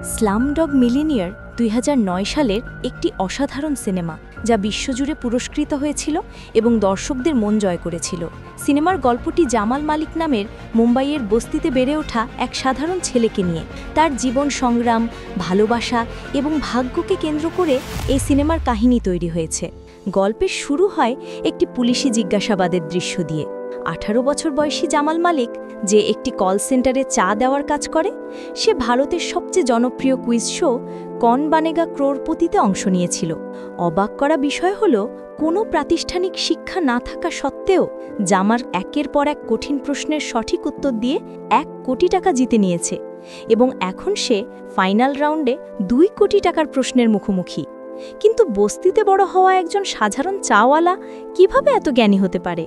Slumdog millionaire ২০০৯ সালের একটি অসাধারণ সিনেমা যা বিশ্বজুড়ে পুরস্কৃত হয়েছিল এবং দর্শকদের মন জয় করেছিল। সিনেমার গল্পটি জামাল মালিক নামের মুম্বাইয়ের বস্তিতে বেড়ে ওঠা এক সাধারণ ছেলেকে নিয়ে। তার জীবন সংগ্রাম, ভালোবাসা এবং ভাগ্যকে কেন্দ্র করে এই সিনেমার কাহিনী তৈরি হয়েছে। গল্পের শুরু হয় একটি পুলিশি জিজ্ঞাসাবাদের দৃশ্য দিয়ে। ১৮ বছর বয়সী জামাল মালিক, যে একটি কল সেন্টারে চা দেওয়ার কাজ করে, সে ভারতের সবচেয়ে জনপ্রিয় কুইজ শো কন বানেগা ক্রোরপতিতে অংশ নিয়েছিল। অবাক করা বিষয় হল, কোনো প্রাতিষ্ঠানিক শিক্ষা না থাকা সত্ত্বেও জামাল একের পর এক কঠিন প্রশ্নের সঠিক উত্তর দিয়ে ১ কোটি টাকা জিতে নিয়েছে এবং এখন সে ফাইনাল রাউন্ডে ২ কোটি টাকার প্রশ্নের মুখোমুখি। কিন্তু বস্তিতে বড় হওয়া একজন সাধারণ চাওয়ালা কিভাবে এত জ্ঞানী হতে পারে?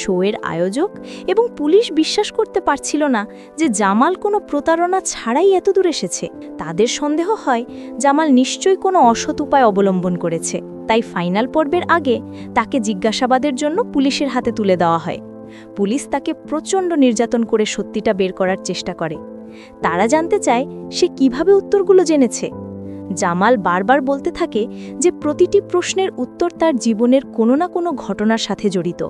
শোয়ের আয়োজক এবং পুলিশ বিশ্বাস করতে পারছিল না যে জামাল কোনো প্রতারণা ছাড়াই এত দূর এসেছে। তাদের সন্দেহ হয় জামাল নিশ্চয়ই কোনো অসৎ উপায় অবলম্বন করেছে। তাই ফাইনাল পর্বের আগে তাকে জিজ্ঞাসাবাদের জন্য পুলিশের হাতে তুলে দেওয়া হয়। পুলিশ তাকে প্রচণ্ড নির্যাতন করে সত্যিটা বের করার চেষ্টা করে। তারা জানতে চায় সে কিভাবে উত্তরগুলো জেনেছে। জামাল বারবার বলতে থাকে যে প্রতিটি প্রশ্নের উত্তর তার জীবনের কোনো না কোনো ঘটনার সাথে জড়িত।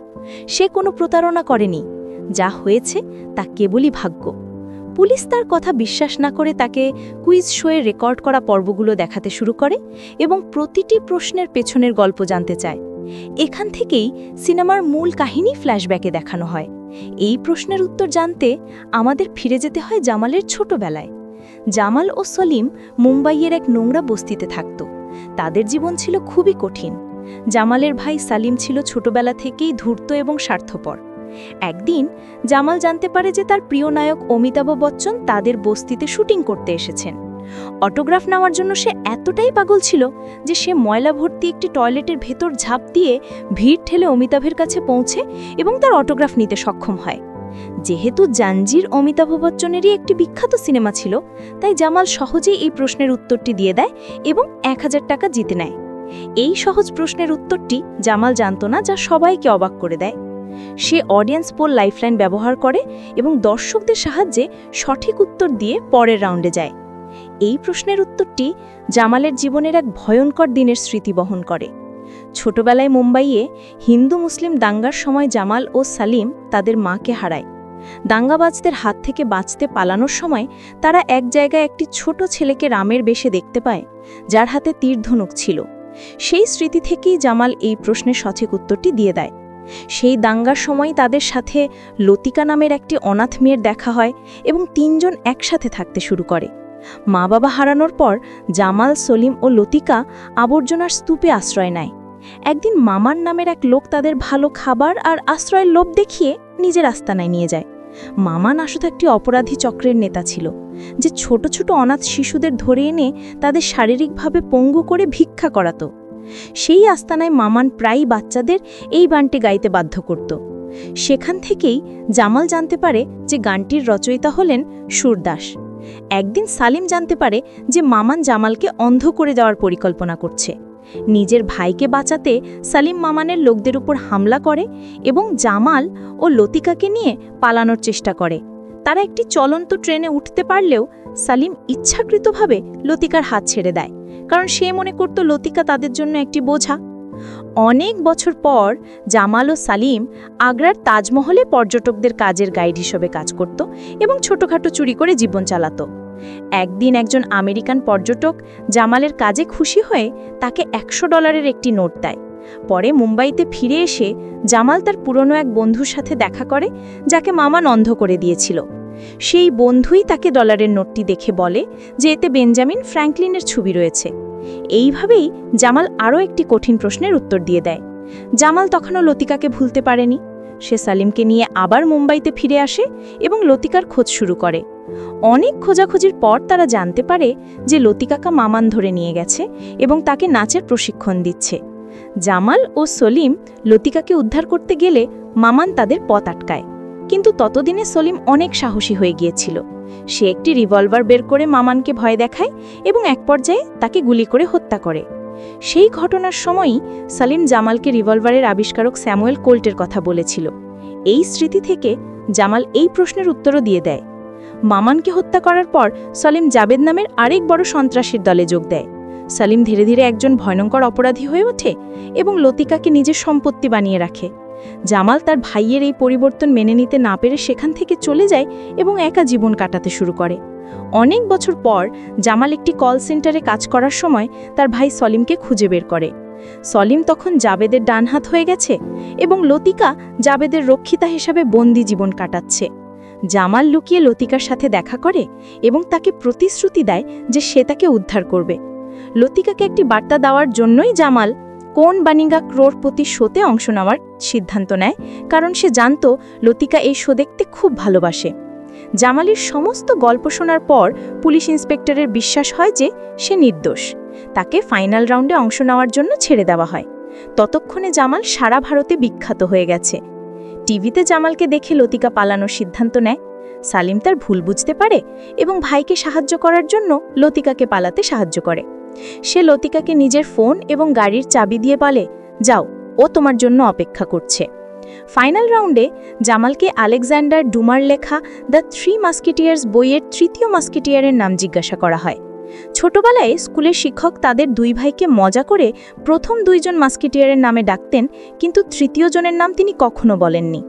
সে কোনো প্রতারণা করেনি, যা হয়েছে তা কেবলই ভাগ্য। পুলিশ তার কথা বিশ্বাস না করে তাকে কুইজ শোয়ে রেকর্ড করা পর্বগুলো দেখাতে শুরু করে এবং প্রতিটি প্রশ্নের পেছনের গল্প জানতে চায়। এখান থেকেই সিনেমার মূল কাহিনী ফ্ল্যাশব্যাকে দেখানো হয়। এই প্রশ্নের উত্তর জানতে আমাদের ফিরে যেতে হয় জামালের ছোটবেলায়। জামাল ও সলিম মুম্বাইয়ের এক নোংরা বস্তিতে থাকত। তাদের জীবন ছিল খুবই কঠিন। জামালের ভাই সালিম ছিল ছোটবেলা থেকেই ধূর্ত এবং স্বার্থপর। একদিন জামাল জানতে পারে যে তার প্রিয় নায়ক অমিতাভ বচ্চন তাদের বস্তিতে শুটিং করতে এসেছেন। অটোগ্রাফ নেওয়ার জন্য সে এতটাই পাগল ছিল যে সে ময়লা ভর্তি একটি টয়লেটের ভেতর ঝাঁপ দিয়ে ভিড় ঠেলে অমিতাভের কাছে পৌঁছে এবং তার অটোগ্রাফ নিতে সক্ষম হয়। যেহেতু জাঞ্জির অমিতাভ বচ্চনেরই একটি বিখ্যাত সিনেমা ছিল, তাই জামাল সহজেই এই প্রশ্নের উত্তরটি দিয়ে দেয় এবং ১,০০০ টাকা জিতে নেয়। এই সহজ প্রশ্নের উত্তরটি জামাল জানত না, যা সবাইকে অবাক করে দেয়। সে অডিয়েন্স পোল লাইফলাইন ব্যবহার করে এবং দর্শকদের সাহায্যে সঠিক উত্তর দিয়ে পরের রাউন্ডে যায়। এই প্রশ্নের উত্তরটি জামালের জীবনের এক ভয়ঙ্কর দিনের স্মৃতি বহন করে। ছোটবেলায় মুম্বাইয়ে হিন্দু মুসলিম দাঙ্গার সময় জামাল ও সালিম তাদের মাকে হারায়। দাঙ্গাবাজদের হাত থেকে বাঁচতে পালানোর সময় তারা এক জায়গায় একটি ছোট ছেলেকে রামের বেশে দেখতে পায়, যার হাতে তীর ধনুক ছিল। সেই স্মৃতি থেকেই জামাল এই প্রশ্নের সঠিক উত্তরটি দিয়ে দেয়। সেই দাঙ্গার সময় তাদের সাথে লতিকা নামের একটি অনাথ মেয়ের দেখা হয় এবং ৩ জন একসাথে থাকতে শুরু করে। মা বাবা হারানোর পর জামাল, সলিম ও লতিকা আবর্জনার স্তূপে আশ্রয় নেয়। একদিন মামার নামের এক লোক তাদের ভালো খাবার আর আশ্রয়ের লোভ দেখিয়ে নিজের আস্তানায় নিয়ে যায়। মামান আসলে একটি অপরাধী চক্রের নেতা ছিল, যে ছোট ছোট অনাথ শিশুদের ধরে এনে তাদের শারীরিকভাবে পঙ্গু করে ভিক্ষা করাত। সেই আস্তানায় মামান প্রায়ই বাচ্চাদের এই গানটি গাইতে বাধ্য করত। সেখান থেকেই জামাল জানতে পারে যে গানটির রচয়িতা হলেন সুরদাস। একদিন সালিম জানতে পারে যে মামান জামালকে অন্ধ করে দেওয়ার পরিকল্পনা করছে। নিজের ভাইকে বাঁচাতে সালিম মামানের লোকদের উপর হামলা করে এবং জামাল ও লতিকাকে নিয়ে পালানোর চেষ্টা করে। তারা একটি চলন্ত ট্রেনে উঠতে পারলেও সালিম ইচ্ছাকৃতভাবে লতিকার হাত ছেড়ে দেয়, কারণ সে মনে করত লতিকা তাদের জন্য একটি বোঝা। অনেক বছর পর জামাল ও সালিম আগ্রার তাজমহলে পর্যটকদের কাজের গাইড হিসেবে কাজ করত এবং ছোটখাটো চুরি করে জীবন চালাত। একদিন একজন আমেরিকান পর্যটক জামালের কাজে খুশি হয়ে তাকে $100 একটি নোট দেয়। পরে মুম্বাইতে ফিরে এসে জামাল তার পুরনো এক বন্ধুর সাথে দেখা করে, যাকে মামান অন্ধ করে দিয়েছিল। সেই বন্ধুই তাকে ডলারের নোটটি দেখে বলে যে এতে বেঞ্জামিন ফ্র্যাঙ্কলিনের ছবি রয়েছে। এইভাবেই জামাল আরও একটি কঠিন প্রশ্নের উত্তর দিয়ে দেয়। জামাল তখনও লতিকাকে ভুলতে পারেনি। সে সালিমকে নিয়ে আবার মুম্বাইতে ফিরে আসে এবং লতিকার খোঁজ শুরু করে। অনেক খোঁজাখুঁজির পর তারা জানতে পারে যে লতিকাকে মামান ধরে নিয়ে গেছে এবং তাকে নাচের প্রশিক্ষণ দিচ্ছে। জামাল ও সলিম লতিকাকে উদ্ধার করতে গেলে মামান তাদের পথ আটকায়, কিন্তু ততদিনে সলিম অনেক সাহসী হয়ে গিয়েছিল। সে একটি রিভলভার বের করে মামানকে ভয় দেখায় এবং এক পর্যায়ে তাকে গুলি করে হত্যা করে। সেই ঘটনার সময়ই সালিম জামালকে রিভলভারের আবিষ্কারক স্যামুয়েল কোল্টের কথা বলেছিল। এই স্মৃতি থেকে জামাল এই প্রশ্নের উত্তরও দিয়ে দেয়। মামানকে হত্যা করার পর সলিম জাবেদ নামের আরেক বড় সন্ত্রাসীর দলে যোগ দেয়। সলিম ধীরে ধীরে একজন ভয়ঙ্কর অপরাধী হয়ে ওঠে এবং লতিকাকে নিজের সম্পত্তি বানিয়ে রাখে। জামাল তার ভাইয়ের এই পরিবর্তন মেনে নিতে না পেরে সেখান থেকে চলে যায় এবং একা জীবন কাটাতে শুরু করে। অনেক বছর পর জামাল একটি কল সেন্টারে কাজ করার সময় তার ভাই সলিমকে খুঁজে বের করে। সলিম তখন জাবেদের ডানহাত হয়ে গেছে এবং লতিকা জাবেদের রক্ষিতা হিসাবে বন্দি জীবন কাটাচ্ছে। জামাল লুকিয়ে লতিকার সাথে দেখা করে এবং তাকে প্রতিশ্রুতি দেয় যে সে তাকে উদ্ধার করবে। লতিকাকে একটি বার্তা দেওয়ার জন্যই জামাল কোন বানিগা ক্রোড়পতি শোতে অংশ নেওয়ার সিদ্ধান্ত নেয়, কারণ সে জানত লতিকা এই শো দেখতে খুব ভালোবাসে। জামালের সমস্ত গল্প শোনার পর পুলিশ ইন্সপেক্টরের বিশ্বাস হয় যে সে নির্দোষ। তাকে ফাইনাল রাউন্ডে অংশ নেওয়ার জন্য ছেড়ে দেওয়া হয়। ততক্ষণে জামাল সারা ভারতে বিখ্যাত হয়ে গেছে। টিভিতে জামালকে দেখে লতিকা পালানোর সিদ্ধান্ত নেয়। সালিম তার ভুল বুঝতে পারে এবং ভাইকে সাহায্য করার জন্য লতিকাকে পালাতে সাহায্য করে। সে লতিকাকে নিজের ফোন এবং গাড়ির চাবি দিয়ে বলে, যাও, ও তোমার জন্য অপেক্ষা করছে। ফাইনাল রাউন্ডে জামালকে আলেকজান্ডার ডুমার লেখা দ্য 3 মাস্কেটিয়ার্স বইয়ের তৃতীয় মাস্কেটিয়ারের নাম জিজ্ঞাসা করা হয়। ছোটবেলায় স্কুলের শিক্ষক তাদের দুই ভাইকে মজা করে প্রথম 2 জন মাস্কেটিয়ারের নামে ডাকতেন, কিন্তু তৃতীয় জনের নাম তিনি কখনো বলেননি।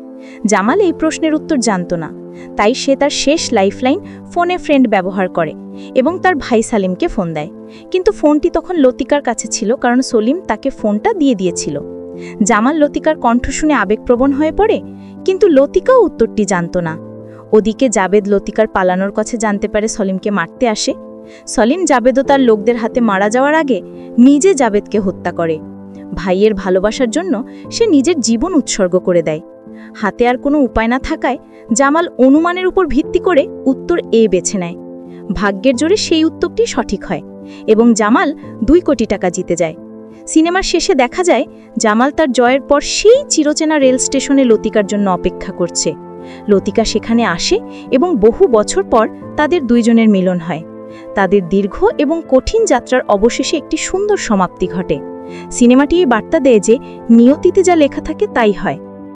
জামাল এই প্রশ্নের উত্তর জানত না, তাই সে তার শেষ লাইফলাইন ফোনে ফ্রেন্ড ব্যবহার করে এবং তার ভাই সালিমকে ফোন দেয়। কিন্তু ফোনটি তখন লতিকার কাছে ছিল, কারণ সলিম তাকে ফোনটা দিয়ে দিয়েছিল। জামাল লতিকার কণ্ঠ শুনে আবেগপ্রবণ হয়ে পড়ে, কিন্তু লতিকাও উত্তরটি জানত না। ওদিকে জাবেদ লতিকার পালানোর কথা জানতে পারে সলিমকে মারতে আসে। সলিম জাবেদ ও তার লোকদের হাতে মারা যাওয়ার আগে নিজে জাবেদকে হত্যা করে। ভাইয়ের ভালোবাসার জন্য সে নিজের জীবন উৎসর্গ করে দেয়। হাতে আর কোনো উপায় না থাকায় জামাল অনুমানের উপর ভিত্তি করে উত্তর এ বেছে নেয়। ভাগ্যের জোরে সেই উত্তরটি সঠিক হয় এবং জামাল 2 কোটি টাকা জিতে যায়। সিনেমার শেষে দেখা যায় জামাল তার জয়ের পর সেই চিরচেনা রেল স্টেশনে লতিকার জন্য অপেক্ষা করছে। লতিকা সেখানে আসে এবং বহু বছর পর তাদের 2 জনের মিলন হয়। তাদের দীর্ঘ এবং কঠিন যাত্রার অবশেষে একটি সুন্দর সমাপ্তি ঘটে। সিনেমাটি এই বার্তা দেয় যে নিয়তিতে যা লেখা থাকে তাই হয়।